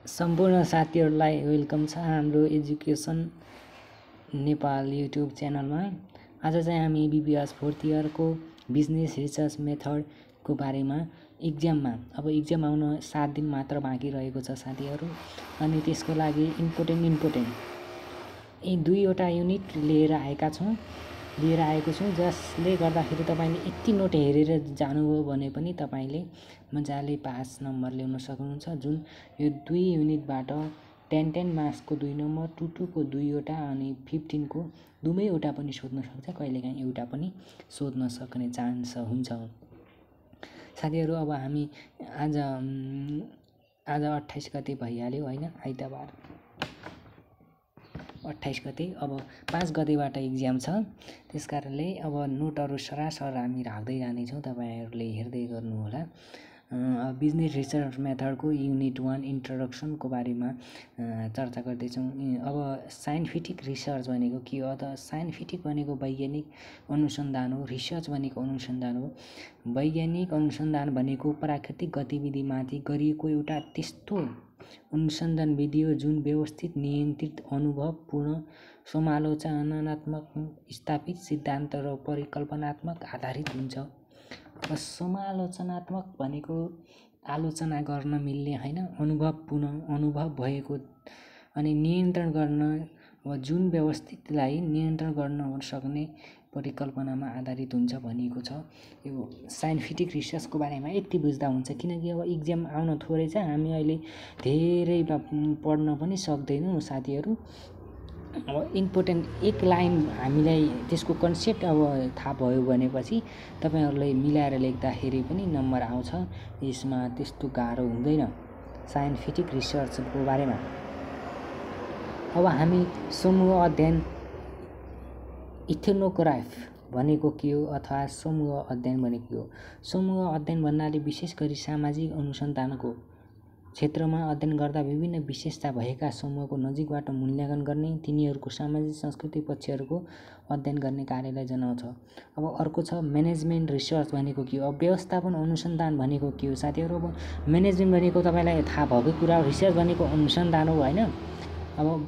सम्पूर्ण साथीहरूलाई वेलकम छ हाम्रो एजुकेसन नेपाल युट्युब च्यानलमा। आज चाहिँ हामी बिबिएस 4th इयरको बिजनेस रिसर्च मेथडको बारेमा अब इक्जाम आउन 7 दिन मात्र बाँकी रहेको छ साथीहरू। अनि त्यसको लागि इम्पोर्टेन्ट यी दुईवटा युनिट लिएर आएको छु, जसले गर्दाखेरि तपाईँले यति नोट हेरेर जानुभयो भने पनि तपाईँले मजाले पास नम्बर ल्याउन सक्नुहुन्छ। जुन यो दुई युनिटबाट 10 मार्क्सको 2 नम्बर, 2 को 2वटा अनि 15 को दुवैवटा पनि सोध्न सक्छ, कहिलेकाहीँ एउटा पनि सोध्न सक्ने चान्स हुन्छ। साथीहरू, अब हामी आज 28 गते भइहाल्यो होइन, आइतबार 28 गते। अब 5 गतेबाट इक्जाम छ, त्यस कारणले अब नोटहरू सरासर हामी राख्दै जानेछौँ, तपाईँहरूले हेर्दै गर्नुहोला। बिजनेस रिसर्च मेथडको युनिट 1 इन्ट्रोडक्सनको बारेमा चर्चा गर्दैछौँ। अब साइन्टिफिक रिसर्च भनेको के हो त? साइन्टिफिक भनेको वैज्ञानिक अनुसन्धान हो, रिसर्च भनेको अनुसन्धान हो। वैज्ञानिक अनुसन्धान भनेको प्राकृतिक गतिविधिमाथि गरिएको एउटा त्यस्तो अनुसन्धान विधि हो जुन व्यवस्थित, नियन्त्रित, अनुभवपूर्ण, समालोचनात्मक, स्थापित सिद्धान्त र परिकल्पनात्मक आधारित हुन्छ। अब समालोचनात्मक भनेको आलोचना गर्न मिल्ने होइन, अनुभवपूर्ण, अनुभव भएको, अनि नियन्त्रण गर्न, अब जुन व्यवस्थितलाई नियन्त्रण गर्न सक्ने परिकल्पनामा आधारित हुन्छ भनिएको छ। यो साइन्टिफिक रिसर्चको बारेमा यति बुझ्दा हुन्छ, किनकि अब इक्जाम आउन थोरै छ, हामी अहिले धेरै पढ्न पनि सक्दैनौँ साथीहरू। अब इम्पोर्टेन्ट एक लाइन हामीलाई त्यसको कन्सेप्ट अब थाहा भयो भनेपछि तपाईँहरूलाई मिलाएर लेख्दाखेरि पनि नम्बर आउँछ, यसमा त्यस्तो गाह्रो हुँदैन साइन्टिफिक रिसर्चको बारेमा। अब हामी समूह अध्ययन, इथनोग्राफ भनेको के हो अथवा समूह अध्ययन भनेको के हो? समूह अध्ययन भन्नाले विशेष गरी सामाजिक अनुसन्धानको क्षेत्रमा अध्ययन गर्दा विभिन्न विशेषता भएका समूहको नजिकबाट मूल्याङ्कन गर्ने, तिनीहरूको सामाजिक सांस्कृतिक पक्षहरूको अध्ययन गर्ने कार्यलाई जनाउँछ। अब अर्को छ म्यानेजमेन्ट रिसर्च भनेको के हो? अब व्यवस्थापन अनुसन्धान भनेको के हो साथीहरू? अब म्यानेजमेन्ट भनेको तपाईँलाई थाहा भएकै कुरा हो, रिसर्च भनेको अनुसन्धान हो होइन। अब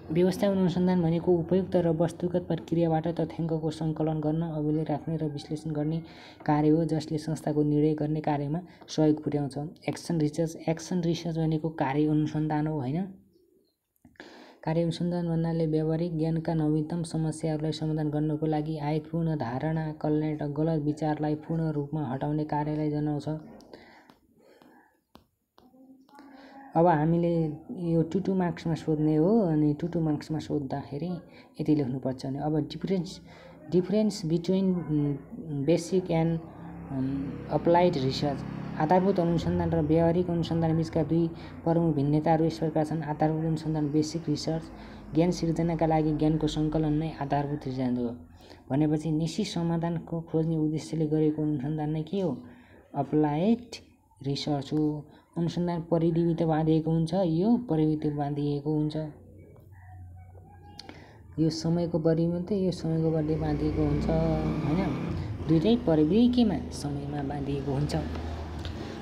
व्यवस्थापन अनुसन्धान भनेको उपयुक्त र वस्तुगत प्रक्रियाबाट तथ्याङ्कको सङ्कलन गर्न, अभिलेख राख्ने र विश्लेषण गर्ने कार्य हो, जसले संस्थाको निर्णय गर्ने कार्यमा सहयोग पुर्याउँछ। एक्सन रिसर्च भनेको कार्य अनुसन्धान हो होइन। कार्य अनुसन्धान भन्नाले व्यावहारिक ज्ञानका नवीनतम समस्याहरूलाई समाधान गर्नको लागि आयतपूर्ण धारणा, कल्याण र गलत विचारलाई पूर्ण रूपमा हटाउने कार्यलाई जनाउँछ। अब हामीले यो 2 मार्क्समा सोध्ने हो, अनि 2 मार्क्समा सोद्धाखेरि यति लेख्नुपर्छ भने अब difference between basic and applied research. आधारभूत अनुसन्धान र व्यावहारिक अनुसन्धान बीचका दुई प्रमुख भिन्नताहरू यस प्रकार छन्। आधारभूत अनुसन्धान बेसिक रिसर्च, ज्ञान सिर्जनाका लागि ज्ञानको सङ्कलन नै आधारभूत रिसर्च हो भनेपछि निश्चित समाधानको खोज्ने उद्देश्यले गरेको अनुसन्धान नै के हो? अप्लाइड रिसर्च हो। अनुसन्धान परिधिभित्र बाँधिएको हुन्छ, यो परिधिभित्र बाँधिएको हुन्छ, यो समयको परिमिति, यो समयको परिधि बाँधिएको हुन्छ होइन, दुइटै परिधिमा समयमा बाँधिएको हुन्छ।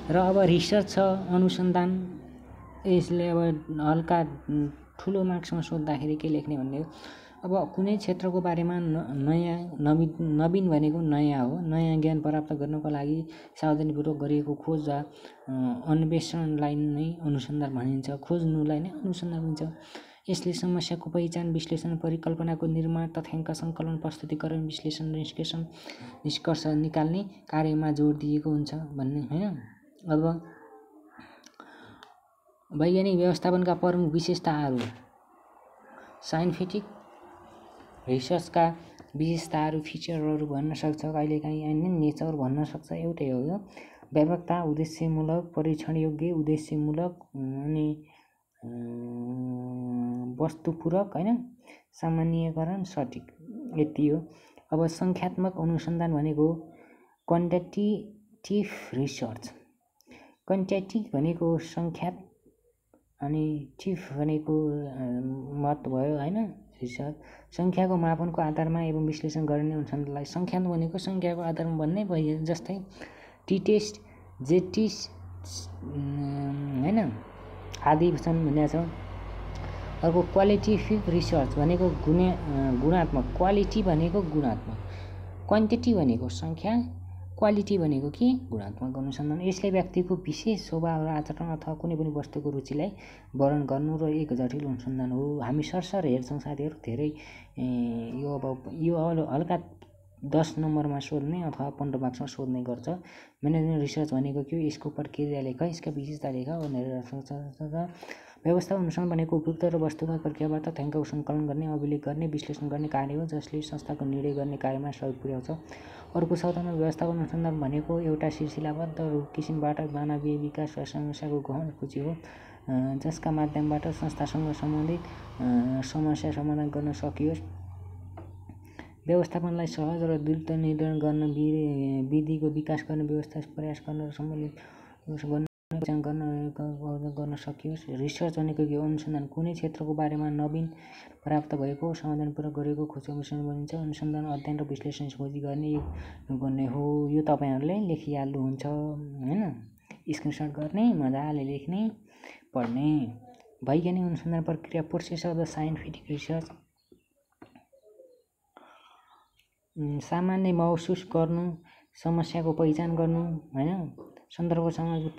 र अब रिसर्च छ अनुसन्धान, यसले अब हल्का ठुलो मार्क्समा सोद्धाखेरि के लेख्ने भन्ने हो? अब कुनै क्षेत्रको बारेमा नवीन भनेको नयाँ हो, नयाँ ज्ञान प्राप्त गर्नको लागि सावधानीपूर्वक गरिएको खोज वा अन्वेषणलाई नै अनुसन्धान भनिन्छ, खोज्नुलाई नै अनुसन्धान भनिन्छ। यसले समस्याको पहिचान, विश्लेषण, परिकल्पनाको निर्माण, तथ्याङ्क सङ्कलन, प्रस्तुतीकरण, विश्लेषण, निष्कर्ष निकाल्ने कार्यमा जोड दिएको हुन्छ भन्ने होइन। अब वैज्ञानिक व्यवस्थापनका प्रमुख विशेषताहरू, साइन्टिफिक रिसर्चका विशेषताहरू, फिचरहरू भन्न सक्छ, कहिलेकाहीँ होइन नेचर भन्न सक्छ, एउटै हो यो। व्यापकता, उद्देश्यमूलक, परीक्षणयोग्य, उद्देश्यमूलक अनि वस्तुपूरक होइन, सामान्यीकरण, सटिक, यति हो। अब सङ्ख्यात्मक अनुसन्धान भनेको क्वान्टिटेटिभ रिसर्च। क्वान्टिटेटिभ भनेको सङ्ख्या अनि टिभ भनेको मत भयो होइन, रिसर्च सङ्ख्याको मापनको आधारमा एवं विश्लेषण गर्ने अनुसन्धानलाई। सङ्ख्यात्मक भनेको सङ्ख्याको आधारमा भन्नै भयो, जस्तै टी टेस्ट, जे टेस्ट होइन, आदि छन् भनेको छ। अर्को क्वालिटेटिभ रिसर्च भनेको गुणात्मक, क्वालिटी भनेको गुणात्मक, क्वान्टिटी भनेको सङ्ख्या, क्वालिटी भनेको के गुणात्मक अनुसन्धान। यसले व्यक्तिको विशेष स्वभाव र आचरण अथवा कुनै पनि वस्तुको रुचिलाई वर्णन गर्नु र एक जटिल अनुसन्धान हो। हामी सरसर हेर्छौँ साथीहरू, धेरै यो हल्का 10 नम्बरमा सोध्ने अथवा 15 मार्क्समा सोध्ने गर्छ। म्यानेजमेन्ट रिसर्च भनेको के हो, यसको प्रक्रिया लेख, यसका विशेषता लेख भनेर व्यवस्था अनुसन्धान भनेको उपयुक्त र वस्तुगत प्रक्रियाबाट तथ्याङ्कको सङ्कलन गर्ने, अभिलेख गर्ने, विश्लेषण गर्ने कार्य हो जसले संस्थाको निर्णय गर्ने कार्यमा सहयोग पुर्याउँछ। अर्को छ व्यवस्थापन अनुसन्धान भनेको एउटा सिलसिलाबद्ध किसिमबाट मानवीय विकास वा समस्याको गहन खोजी हो जसका माध्यमबाट संस्थासँग सम्बन्धित समस्या समाधान गर्न सकियोस्। व्यवस्थापनलाई सहज र द्रुत निर्णय गर्न, विधिको विकास गर्न, व्यवस्था प्रयास गर्न र सम्बन्धित गर्न सकियोस्। रिसर्च भनेको के हो, अनुसन्धान कुनै क्षेत्रको बारेमा नवीन प्राप्त भएको समाधान पूरा गरेको खोज अनुसन्धान भनिन्छ। अनुसन्धान अध्ययन र विश्लेषण खोजी गर्ने हो। यो तपाईँहरूले लेखिहाल्नुहुन्छ होइन, स्क्रिनसट गर्ने, मजाले लेख्ने, पढ्ने। वैज्ञानिक अनुसन्धान प्रक्रिया, process of the scientific research, सामान्य महसुस गर्नु, समस्याको पहिचान गर्नु होइन, सन्दर्भ सामग्री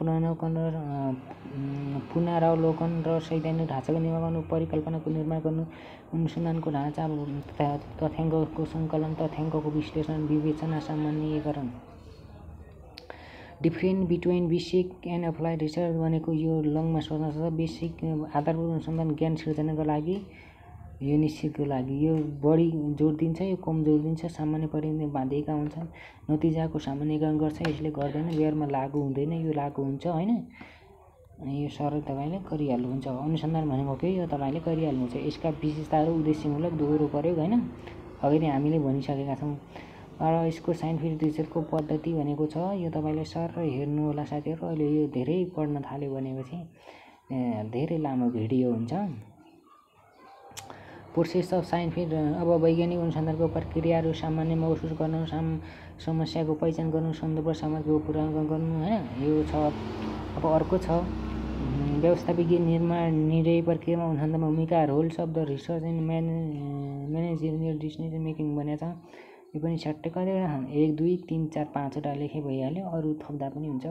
पुनरावलोकन र सैद्धान्तिक ढाँचाको निर्माण गर्नु, परिकल्पनाको निर्माण गर्नु, अनुसन्धानको ढाँचा, तथ्याङ्कको सङ्कलन, तथ्याङ्कको विश्लेषण, विवेचना, सामान्यीकरण। Different between basic and applied research भनेको यो लङमा सोध्न सक्छ। बेसिक आधारभूत अनुसन्धान ज्ञान सिर्जनाको लागि, यो निश्चितको लागि यो बढी जोड दिन्छ, यो कम जोड दिन्छ, सामान्य परिणाम बाँधिएका हुन्छन्, नतिजाको सामान्यीकरण गर्छ, यसले गर्दैन, व्यवहारमा लागु हुँदैन, यो लागु हुन्छ होइन। यो सरल तपाईँले गरिहाल्नुहुन्छ। अनुसन्धान भनेको के यो तपाईँले गरिहाल्नुहुन्छ। यसका विशेषताहरू उद्देश्यमूलक दोहोरो प्रयोग होइन, अघि नै हामीले भनिसकेका छौँ। र यसको साइन्टिफिक रिसर्चको पद्धति भनेको छ, यो तपाईँले सर हेर्नु होला साथीहरू। अहिले यो धेरै पढ्न थाल्यो भनेपछि धेरै लामो भिडियो हुन्छ। प्रोसेस अफ साइन्टिफिक, अब वैज्ञानिक अनुसन्धानको प्रक्रियाहरू, सामान्य महसुस गर्नु, समस्याको पहिचान गर्नु, सन्दर्भ सामग्रीको पुनरावलोकन गर्नु होइन, यो छ। अब अर्को छ व्यवस्थापकीय निर्माण निर्णय प्रक्रियामा अनुसन्धानमा भूमिका, roles of the research in managerial decision making भनेको छ। यो पनि छट्टै कतिवटा 1 2 3 4 5वटा लेखे भइहाल्यो, अरू थप्दा पनि हुन्छ।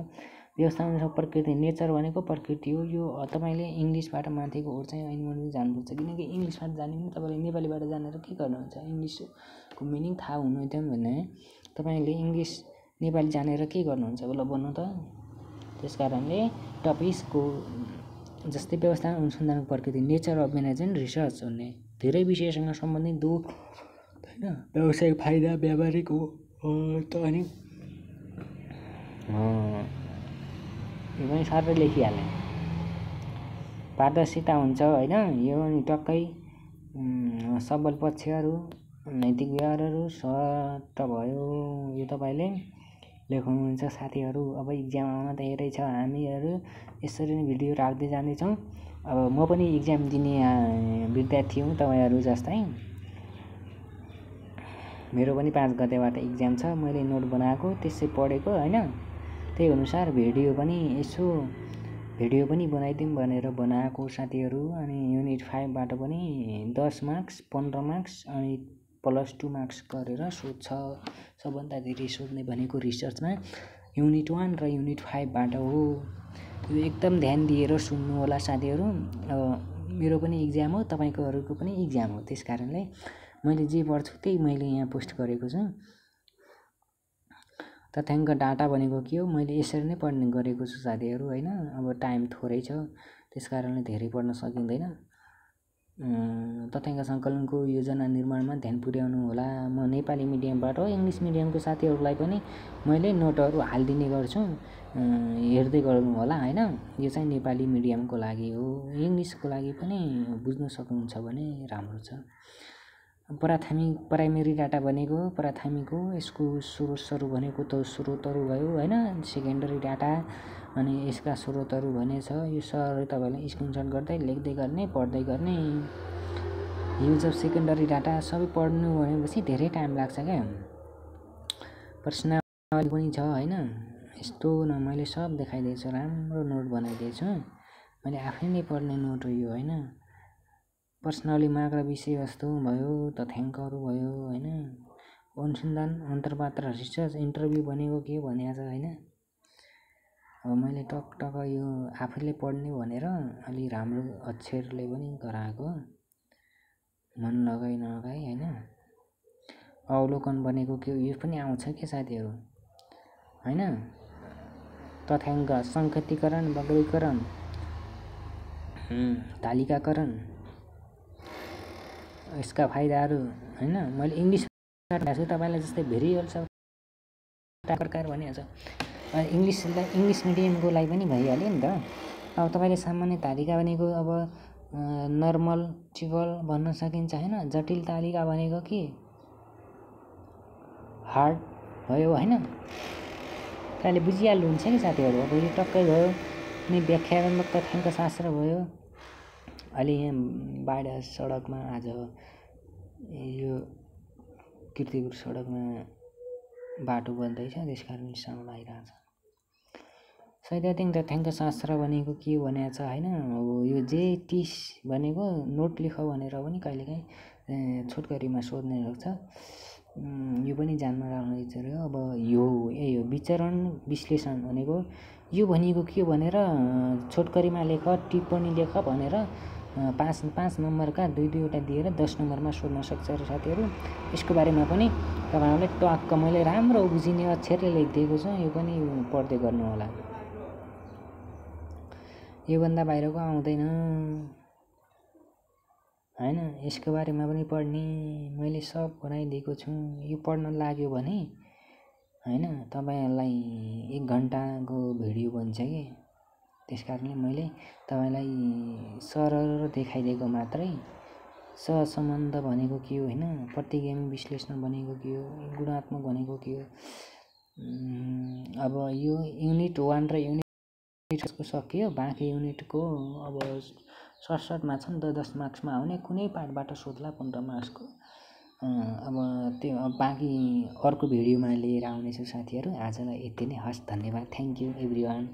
व्यवस्थापन प्रकृति, नेचर भनेको प्रकृति हो। यो तपाईँले इङ्ग्लिसबाट माथिको ओर चाहिँ अहिले जानुपर्छ, किनकि इङ्ग्लिसबाट जाने पनि तपाईँले नेपालीबाट जानेर के गर्नुहुन्छ, इङ्ग्लिसको मिनिङ थाहा हुनु थियो भने तपाईँले इङ्ग्लिस नेपाली जानेर के गर्नुहुन्छ ल भन्नु त। त्यस कारणले टपिक्सको जस्तै व्यवस्थापन अनुसन्धानको प्रकृति, नेचर अफ म्यानेजमेन्ट रिसर्च भन्ने धेरै विषयसँग सम्बन्धित होइन, व्यावसायिक फाइदा, व्यावहारिक हो त अनि यो पनि सरले लेखिहालेँ। पारदर्शिता हुन्छ होइन, यो अनि टक्कै सबल पक्षहरू, नैतिक व्यवहारहरू सट भयो। यो तपाईँले लेख्नुहुन्छ साथीहरू। अब इक्जाम आउन तयारै छ, हामीहरू यसरी नै भिडियो राख्दै जाँदैछौँ। अब म पनि इक्जाम दिने विद्यार्थी हुँ तपाईँहरू जस्तै। मेरो पनि 5 गतेबाट इक्जाम छ, मैले नोट बनाएको त्यसै पढेको होइन, त्यही अनुसार भिडियो पनि बनाइदिउँ भनेर बनाएको साथीहरू। अनि युनिट 5बाट पनि 10 मार्क्स 15 मार्क्स अनि +2 मार्क्स गरेर सोध्छ। सबभन्दा धेरै सोध्ने भनेको रिसर्चमा युनिट 1 र युनिट 5बाट हो। यो एकदम ध्यान दिएर सुन्नु होला साथीहरू। अब मेरो पनि इक्जाम हो, तपाईँकोहरूको पनि इक्जाम हो, त्यस कारणले मैले जे पढ्छु त्यही मैले यहाँ पोस्ट गरेको छु। तथ्याङ्क डाटा भनेको के हो, मैले यसरी नै पढ्ने गरेको छु साथीहरू होइन। अब टाइम थोरै छ, त्यस कारणले धेरै पढ्न सकिँदैन। तथ्याङ्क सङ्कलनको योजना निर्माणमा ध्यान पुर्याउनु होला। म नेपाली मिडियमबाट हो, इङ्ग्लिस मिडियमको साथीहरूलाई पनि मैले नोटहरू हालिदिने गर्छु, हेर्दै गर्नु होला होइन। यो चाहिँ नेपाली मिडियमको लागि हो, इङ्ग्लिसको लागि पनि बुझ्न सक्नुहुन्छ भने राम्रो छ। प्राइमेरी डाटा भनेको प्राथमिक हो, यसको स्रोतहरू भनेको त स्रोतहरू भयो होइन। सेकेन्डरी डाटा अनि यसका स्रोतहरू भनेछ। यो सर तपाईँलाई स्क्रिनसट गर्दै लेख्दै गर्ने, पढ्दै गर्ने। युज अफ सेकेन्डरी डाटा सबै पढ्नु भनेपछि धेरै टाइम लाग्छ क्या। प्रश्नावली पनि छ होइन, यस्तो न मैले सब देखाइदिएछु, राम्रो नोट बनाइदिएछु। मैले आफै नै पढ्ने नोट हो यो होइन। पर्सनली माग र विषयवस्तु भयो, तथ्याङ्कहरू भयो होइन, अनुसन्धान अन्तर्वार्ता रिसर्च इन्टरभ्यू भनेको के भनेको छ होइन। अब मैले टक यो आफैले पढ्ने भनेर अलि राम्रो अक्षरले पनि गराएको, मन लगाइ नलगाई होइन। अवलोकन भनेको के यो पनि आउँछ के साथीहरू होइन। तथ्याङ्क, सङ्केतीकरण, वर्गीकरण, तालिकाकरण, यसका फाइदाहरू होइन। मैले इङ्ग्लिस छु तपाईँलाई जस्तै भेरिएबल्स प्रकार भनिहाल्छ। इङ्ग्लिस मिडियमको लागि पनि भइहाल्यो नि त। अब तपाईँले सामान्य तालिका भनेको अब नर्मल ट्रिपल भन्न सकिन्छ होइन। जटिल तालिका भनेको के हार्ड भयो होइन। तपाईँले बुझिहाल्नुहुन्छ नि साथीहरू। अब यो टक्कै भयो अनि व्याख्यात्मक तथ्याङ्क शास्त्र भयो। अहिले यहाँ बाढ सडकमा आज यो कीर्तिपुर सडकमा बाटो बन्दैछ, त्यस कारण साउन्ड आइरहेछ। सैद्धान्तिक तथ्याङ्क शास्त्र भनेको के भनेको छ होइन। अब यो जे30 भनेको नोट लेख भनेर पनि कहिलेकाहीँ छोटकरीमा सोध्ने रहेछ। यो पनि जान्न राम्रो इच्छा। अब यो विचरण विश्लेषण भनेको यो भनेको के भनेर छोटकरीमा लेख, टिप्पणी लेख भनेर 5 नम्बरका 2-2वटा दिएर 10 नम्बरमा सोध्न सक्छ र साथीहरू। यसको बारेमा पनि तपाईँहरूले टक्क मैले राम्रो बुझिने अक्षरले लेखिदिएको छु, यो पनि पढ्दै गर्नु होला। योभन्दा बाहिरको आउँदैन होइन। यसको बारेमा पनि पढ्ने मैले सब बनाइदिएको छु। यो पढ्न लाग्यो भने होइन तपाईँहरूलाई 1 घन्टाको भिडियो बन्छ कि। त्यस कारणले मैले तपाईँलाई सरर देखाइदिएको मात्रै। सहसम्बन्ध भनेको के हो होइन, प्रतिगामी विश्लेषण भनेको के हो, गुणात्मक भनेको के हो। अब यो युनिट 1 र युनिट 2 सकियो। बाँकी युनिटको अब 67 छ नि त, 10 मार्क्समा आउने कुनै पार्टबाट सोध्ला 15 मार्क्सको। अब त्यो बाँकी अर्को भिडियोमा लिएर आउनेछु साथीहरू। आजलाई यति नै। हस्, धन्यवाद। Thank you everyone.